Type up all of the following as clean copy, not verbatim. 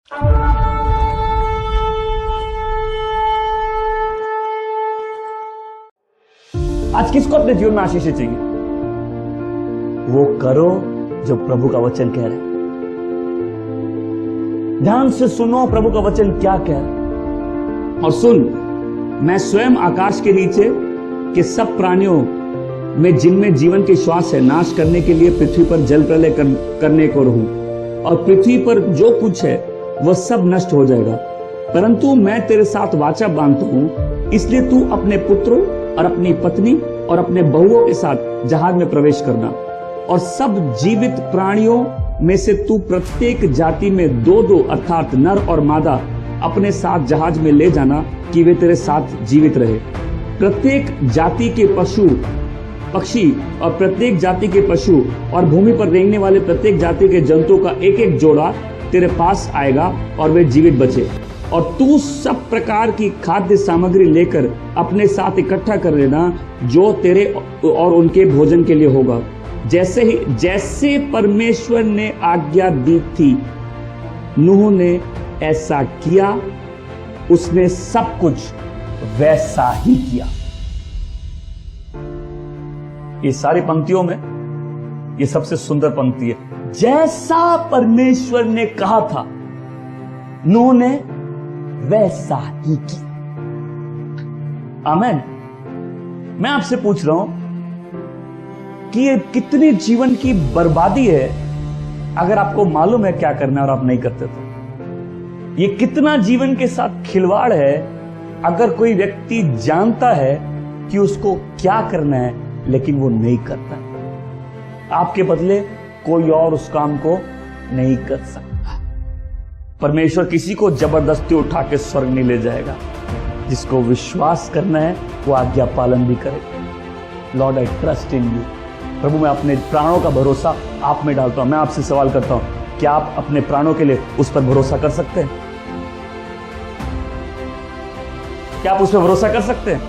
आज किसको अपने जीवन में आशीष चाहिए? वो करो जो प्रभु का वचन कह रहा है। ध्यान से सुनो प्रभु का वचन क्या कह रहा है। और सुन, मैं स्वयं आकाश के नीचे के सब प्राणियों में जिनमें जीवन की श्वास है नाश करने के लिए पृथ्वी पर जल प्रलय करने को रहूं, और पृथ्वी पर जो कुछ है वह सब नष्ट हो जाएगा। परंतु मैं तेरे साथ वाचा बांधता हूं, इसलिए तू अपने पुत्रों और अपनी पत्नी और अपने बहुओं के साथ जहाज में प्रवेश करना, और सब जीवित प्राणियों में से तू प्रत्येक जाति में दो दो अर्थात नर और मादा अपने साथ जहाज में ले जाना कि वे तेरे साथ जीवित रहे। प्रत्येक जाति के पशु पक्षी और प्रत्येक जाति के पशु और भूमि पर रेंगने वाले प्रत्येक जाति के जंतुओं का एक एक जोड़ा तेरे पास आएगा और वे जीवित बचे। और तू सब प्रकार की खाद्य सामग्री लेकर अपने साथ इकट्ठा कर लेना जो तेरे और उनके भोजन के लिए होगा, जैसे परमेश्वर ने आज्ञा दी थी। नूह ने ऐसा किया, उसने सब कुछ वैसा ही किया। ये सारी पंक्तियों में ये सबसे सुंदर पंक्ति है। जैसा परमेश्वर ने कहा था नूह ने वैसा ही किया। आमेन। मैं आपसे पूछ रहा हूं कि ये कितनी जीवन की बर्बादी है अगर आपको मालूम है क्या करना है और आप नहीं करते तो। ये कितना जीवन के साथ खिलवाड़ है अगर कोई व्यक्ति जानता है कि उसको क्या करना है लेकिन वो नहीं करता। आपके बदले कोई और उस काम को नहीं कर सकता। परमेश्वर किसी को जबरदस्ती उठा के स्वर्ग नहीं ले जाएगा। जिसको विश्वास करना है वो आज्ञा पालन भी करेगा। Lord, I trust in you. प्रभु, मैं अपने प्राणों का भरोसा आप में डालता हूं। मैं आपसे सवाल करता हूं, क्या आप अपने प्राणों के लिए उस पर भरोसा कर सकते हैं? क्या आप उस पर भरोसा कर सकते हैं?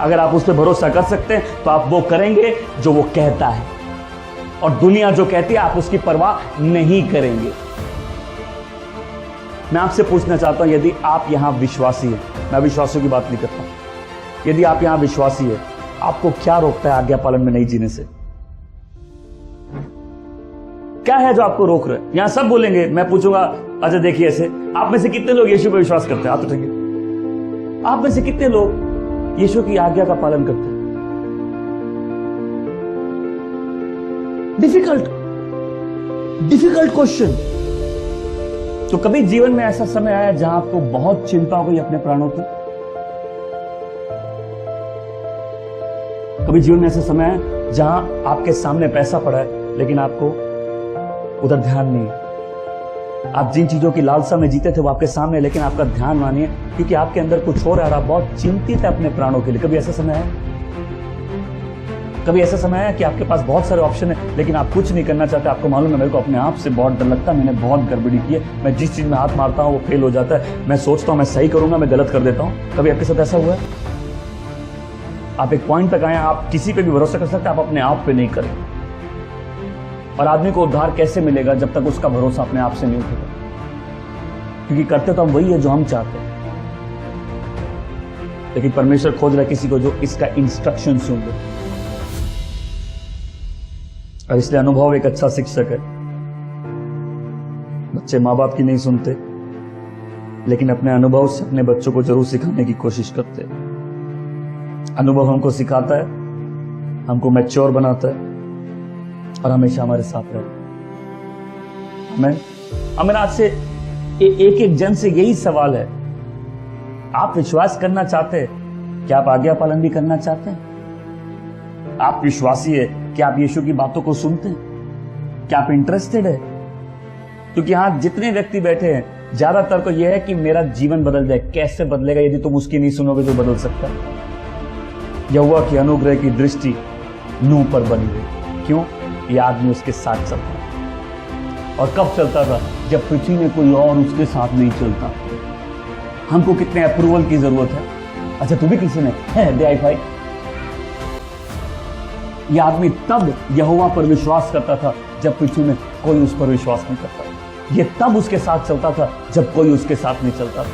अगर आप उस पर भरोसा कर सकते हैं तो आप वो करेंगे जो वो कहता है, और दुनिया जो कहती है आप उसकी परवाह नहीं करेंगे। मैं आपसे पूछना चाहता हूं, यदि आप यहां विश्वासी हैं, मैं विश्वासियों की बात नहीं करता, यदि आप यहां विश्वासी हैं, आपको क्या रोकता है आज्ञा पालन में नहीं जीने से? क्या है जो आपको रोक रहा है? यहां सब बोलेंगे, मैं पूछूंगा, अच्छा देखिए ऐसे, आप में से कितने लोग यीशु पर विश्वास करते हैं? हाथ उठाएंगे। आप में से कितने लोग यीशु की आज्ञा का पालन करते हैं? Difficult question. तो कभी जीवन में ऐसा समय आया जहां आपको बहुत चिंता हो गई अपने प्राणों की? कभी जीवन में ऐसा समय आया जहां आपके सामने पैसा पड़ा है लेकिन आपको उधर ध्यान नहीं है? आप जिन चीजों की लालसा में जीते थे वो आपके सामने, लेकिन आपका ध्यान वहां नहीं है क्योंकि आपके अंदर कुछ हो रहा है और आप बहुत चिंतित है अपने प्राणों के लिए। कभी ऐसा समय है? कभी ऐसा समय है कि आपके पास बहुत सारे ऑप्शन है लेकिन आप कुछ नहीं करना चाहते? आपको मालूम है मेरे को अपने आप से बहुत डर लगता है, मैंने बहुत गड़बड़ी की है, मैं जिस चीज में हाथ मारता हूं वो फेल हो जाता है, मैं सोचता हूं मैं सही करूंगा, मैं गलत कर देता हूं। कभी आपके साथ ऐसा हुआ है? आप एक पॉइंट तक आए, आप किसी पे भी भरोसा कर सकते हैं, आप अपने आप पे नहीं करें। और आदमी को उद्धार कैसे मिलेगा जब तक उसका भरोसा अपने आप से नहीं उठेगा? क्योंकि करते तो हम वही है जो हम चाहते हैं, लेकिन परमेश्वर खोज रहा है किसी को जो इसका इंस्ट्रक्शन सुन ले। और इसलिए अनुभव एक अच्छा शिक्षक है। बच्चे माँ बाप की नहीं सुनते लेकिन अपने अनुभव से अपने बच्चों को जरूर सिखाने की कोशिश करते हैं। अनुभव हमको सिखाता है, हमको मैच्योर बनाता है और हमेशा हमारे साथ रहता है। हमें आज से एक एक जन से यही सवाल है, आप विश्वास करना चाहते हैं? क्या आप आज्ञा पालन भी करना चाहते हैं? आप विश्वासी है? क्या आप यीशु की बातों को सुनते हैं? क्या आप इंटरेस्टेड है? क्योंकि यहां जितने व्यक्ति बैठे हैं ज्यादातर को यह है कि मेरा जीवन बदल जाए। कैसे बदलेगा? यदि तुम उसकी नहीं सुनोगे तो बदल सकता है। यहोवा की अनुग्रह की दृष्टि नूह पर बनी हुई। क्यों? यह आदमी उसके साथ चलता था। और कब चलता था? जब पृथ्वी में कोई और उसके साथ नहीं चलता। हमको कितने अप्रूवल की जरूरत है? अच्छा तू भी किसी ने है दे आई फाई। यह आदमी तब यहोवा पर विश्वास करता था जब पृथ्वी में कोई उस पर विश्वास नहीं करता। ये तब उसके साथ चलता था जब कोई उसके साथ नहीं चलता था।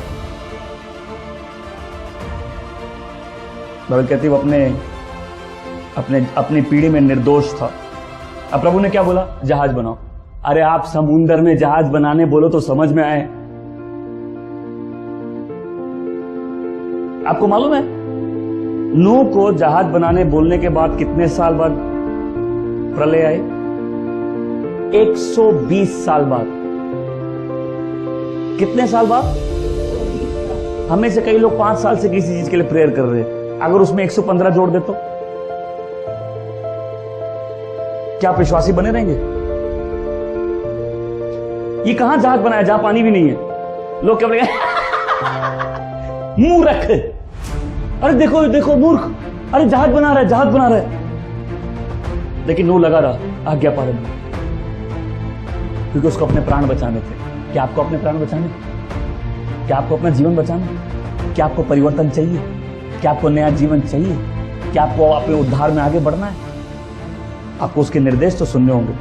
बाइबल कहती है वो अपनी पीढ़ी में निर्दोष था। अब प्रभु ने क्या बोला? जहाज बनाओ। अरे आप समुंदर में जहाज बनाने बोलो तो समझ में आए। आपको मालूम है नूह को जहाज बनाने बोलने के बाद कितने साल बाद प्रलय आए? 120 साल बाद। कितने साल बाद? हमें से कई लोग 5 साल से किसी चीज के लिए प्रेयर कर रहे हैं। अगर उसमें 115 जोड़ दे तो क्या आप विश्वासी बने रहेंगे? ये कहां जहाज बनाया जहां पानी भी नहीं है? लोग क्या बोलेंगे? मूर्ख, अरे देखो देखो मूर्ख, अरे जहाज बना रहा है, जहाज बना रहा है। लेकिन नूह लगा रहा आज्ञा पालन में, क्योंकि उसको अपने प्राण बचाने थे। क्या आपको अपने प्राण बचाने? क्या आपको अपना जीवन बचाना? क्या आपको परिवर्तन चाहिए? क्या आपको नया जीवन चाहिए? क्या आपको अपने उद्धार में आगे बढ़ना है? आपको उसके निर्देश तो सुनने होंगे।